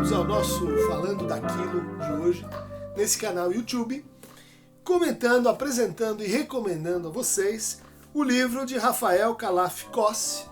bem-vindos ao nosso Falando Daquilo de hoje, nesse canal YouTube, comentando, apresentando e recomendando a vocês o livro de Rafael Calaf-Cossi,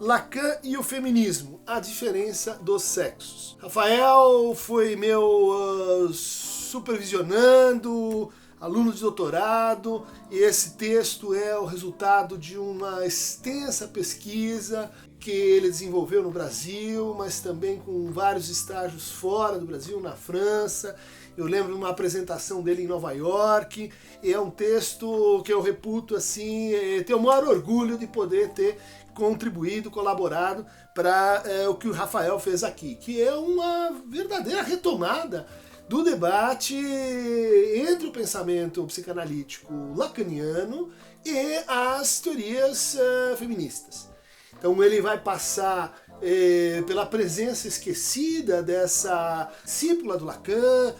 Lacan e o Feminismo, a diferença dos sexos. Rafael foi meu supervisionando, aluno de doutorado, e esse texto é o resultado de uma extensa pesquisa que ele desenvolveu no Brasil, mas também com vários estágios fora do Brasil, na França. Eu lembro de uma apresentação dele em Nova York, e é um texto que eu reputo assim, tenho o maior orgulho de poder ter contribuído, colaborado para o que o Rafael fez aqui, que é uma verdadeira retomada do debate entre o pensamento psicanalítico lacaniano e as teorias feministas. Então ele vai passar pela presença esquecida dessa discípula do Lacan,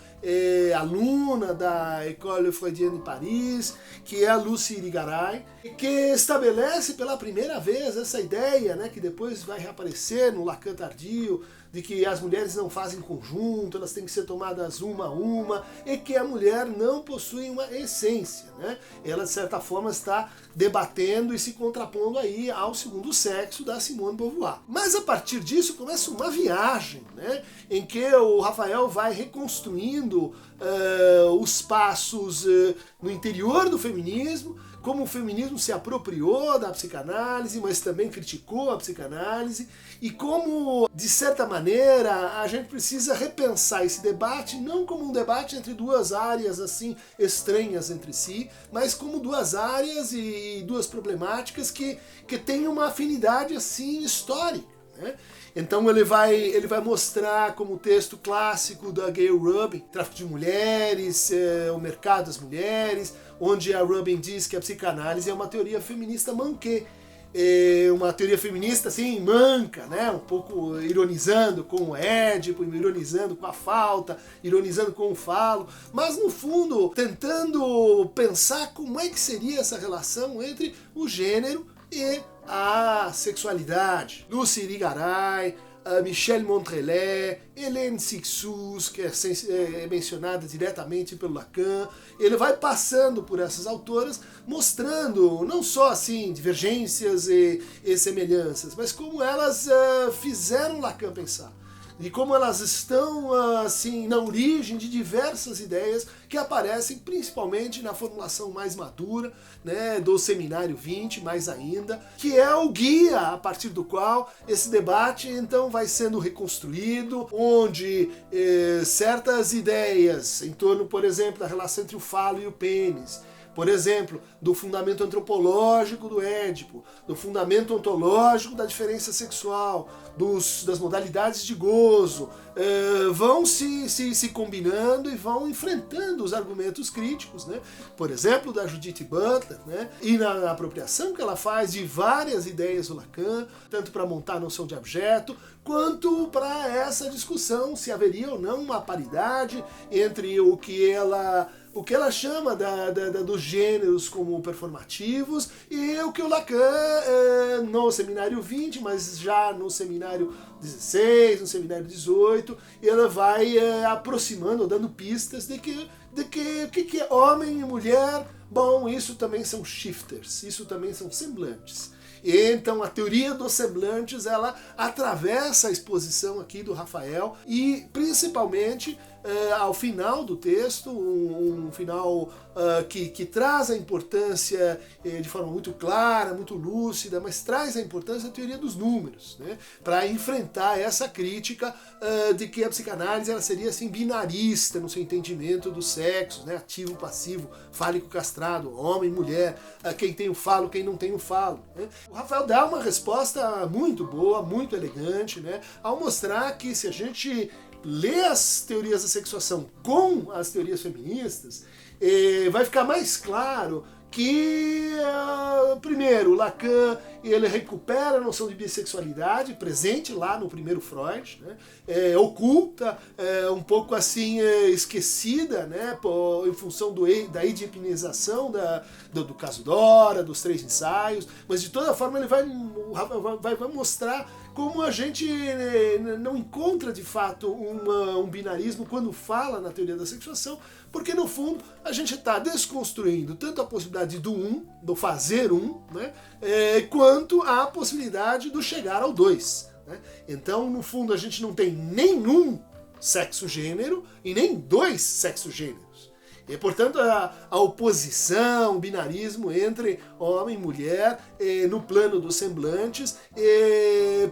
aluna da École Freudienne de Paris, que é a Lucy Irigaray, que estabelece pela primeira vez essa ideia, né, que depois vai reaparecer no Lacan tardio, de que as mulheres não fazem conjunto, elas têm que ser tomadas uma a uma, e que a mulher não possui uma essência, né? Ela, de certa forma, está debatendo e se contrapondo aí ao segundo sexo da Simone de Beauvoir. Mas a partir disso começa uma viagem, né, em que o Rafael vai reconstruindo os passos no interior do feminismo, como o feminismo se apropriou da psicanálise, mas também criticou a psicanálise, e como, de certa maneira, a gente precisa repensar esse debate, não como um debate entre duas áreas assim estranhas entre si, mas como duas áreas e duas problemáticas que têm uma afinidade assim histórica, né? Então ele vai mostrar como o texto clássico da Gayle Rubin, Tráfico de Mulheres, o Mercado das Mulheres, onde a Rubin diz que a psicanálise é uma teoria feminista manqué, uma teoria feminista assim, manca, né? Um pouco ironizando com o Édipo, ironizando com a falta, ironizando com o falo, mas no fundo tentando pensar como é que seria essa relação entre o gênero e a sexualidade. Lucy Irigaray, Michelle Montrellet, Hélène Cixous, que é mencionada diretamente pelo Lacan. Ele vai passando por essas autoras, mostrando não só assim divergências e semelhanças, mas como elas fizeram Lacan pensar. E como elas estão assim na origem de diversas ideias que aparecem principalmente na formulação mais madura, né, do Seminário 20, mais ainda, que é o guia a partir do qual esse debate então vai sendo reconstruído, onde certas ideias em torno, por exemplo, da relação entre o falo e o pênis, por exemplo, do fundamento antropológico do Édipo, do fundamento ontológico da diferença sexual, das modalidades de gozo, vão se combinando e vão enfrentando os argumentos críticos, né? Por exemplo, da Judith Butler, né? E na apropriação que ela faz de várias ideias do Lacan, tanto para montar a noção de objeto, quanto para essa discussão se haveria ou não uma paridade entre o que ela chama dos gêneros como performativos e o que o Lacan, no Seminário 20, mas já no Seminário 16, no Seminário 18, ele vai aproximando, dando pistas de que é homem e mulher. Bom, isso também são shifters, isso também são semblantes. E então a teoria dos semblantes, ela atravessa a exposição aqui do Rafael e principalmente ao final do texto, um final que traz a importância de forma muito clara, muito lúcida, mas traz a importância da teoria dos números, né, para enfrentar essa crítica de que a psicanálise ela seria assim binarista no seu entendimento dos sexos, né, ativo, passivo, fálico, castrado, homem, mulher, quem tem o falo, quem não tem o falo, né. O Rafael dá uma resposta muito boa, muito elegante, né, ao mostrar que se a gente lê as teorias da sexuação com as teorias feministas, vai ficar mais claro que, primeiro, Lacan ele recupera a noção de bissexualidade, presente lá no primeiro Freud, né? Oculta, um pouco assim esquecida, né? Em função da edipinização do caso Dora, dos 3 ensaios, mas de toda forma ele vai mostrar como a gente não encontra de fato um binarismo quando fala na teoria da sexuação, porque no fundo a gente está desconstruindo tanto a possibilidade do fazer né, quanto a possibilidade do chegar ao dois. Né? Então, no fundo, a gente não tem nenhum sexo-gênero e nem dois sexo-gêneros. E, portanto, a oposição, o binarismo entre homem e mulher no plano dos semblantes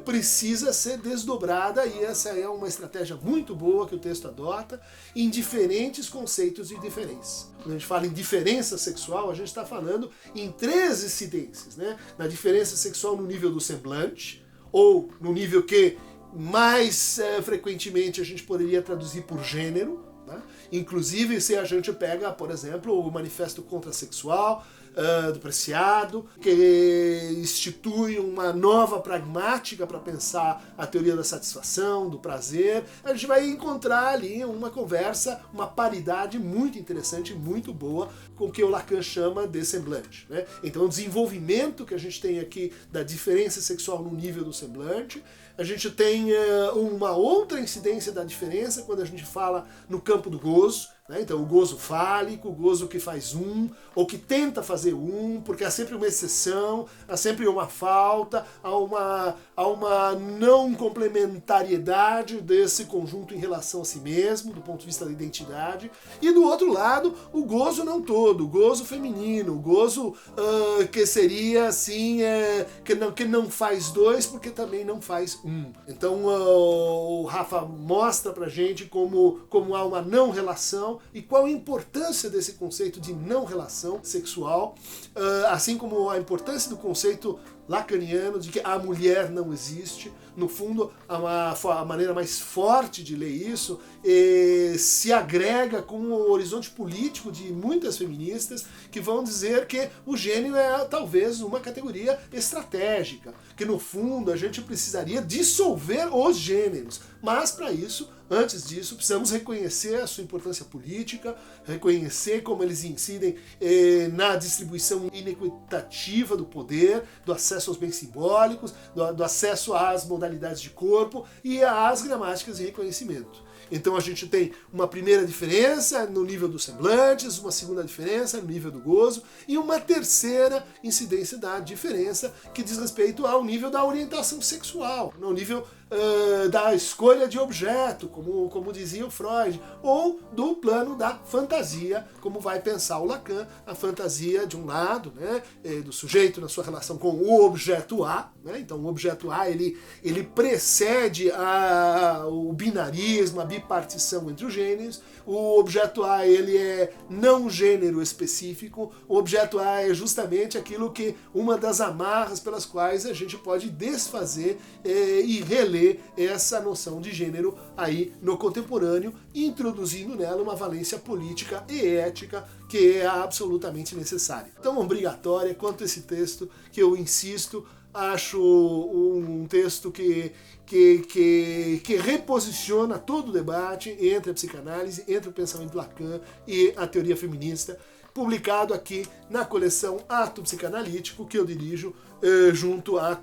precisa ser desdobrada, e essa é uma estratégia muito boa que o texto adota em diferentes conceitos de diferença. Quando a gente fala em diferença sexual, a gente está falando em 3 incidências, né? Na diferença sexual no nível do semblante, ou no nível que mais frequentemente a gente poderia traduzir por gênero. Inclusive, se a gente pega, por exemplo, o Manifesto Contrasexual do Preciado, que institui uma nova pragmática para pensar a teoria da satisfação, do prazer, a gente vai encontrar ali uma conversa, uma paridade muito interessante, muito boa, com o que o Lacan chama de semblante. Né? Então, o desenvolvimento que a gente tem aqui da diferença sexual no nível do semblante. A gente tem uma outra incidência da diferença quando a gente fala no campo do gozo, né? Então o gozo fálico, o gozo que faz ou que tenta fazer porque há sempre uma exceção, há sempre uma falta, há uma não complementariedade desse conjunto em relação a si mesmo, do ponto de vista da identidade. E do outro lado, o gozo não todo, o gozo feminino, o gozo que seria assim, que não faz dois porque também não faz Então o Rafa mostra pra gente como há uma não relação e qual a importância desse conceito de não relação sexual, assim como a importância do conceito lacaniano de que a mulher não existe. No fundo, a maneira mais forte de ler isso se agrega com o horizonte político de muitas feministas que vão dizer que o gênero é talvez uma categoria estratégica, que no fundo a gente precisaria dissolver os gêneros, mas para isso, antes disso, precisamos reconhecer a sua importância política, reconhecer como eles incidem na distribuição inequitativa do poder, do acesso aos bens simbólicos, do acesso às modalidades de corpo e às gramáticas de reconhecimento. Então a gente tem uma primeira diferença no nível dos semblantes, uma segunda diferença no nível do gozo e uma terceira incidência da diferença que diz respeito ao nível da orientação sexual, no nível da escolha de objeto, como dizia o Freud, ou do plano da fantasia, como vai pensar o Lacan, a fantasia de um lado, né, do sujeito na sua relação com o objeto A, né, então o objeto A ele precede o binarismo, a bipartição entre os gêneros. O objeto A ele é não gênero específico, o objeto A é justamente aquilo que uma das amarras pelas quais a gente pode desfazer e reler essa noção de gênero aí no contemporâneo, introduzindo nela uma valência política e ética que é absolutamente necessária. Tão obrigatória quanto esse texto, que eu insisto, acho um texto que reposiciona todo o debate entre a psicanálise, entre o pensamento Lacan e a teoria feminista, publicado aqui na coleção Ato Psicanalítico, que eu dirijo junto à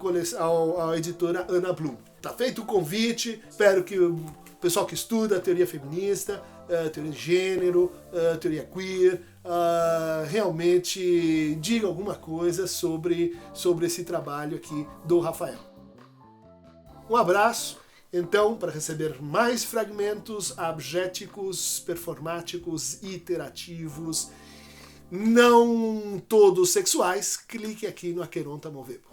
editora Ana Blum. Tá feito o convite, espero que o pessoal que estuda a teoria feminista, a teoria de gênero, a teoria queer, realmente diga alguma coisa sobre esse trabalho aqui do Rafael. Um abraço, então, para receber mais fragmentos abjéticos, performáticos, iterativos, não todos sexuais, clique aqui no Aqueronta Movebo.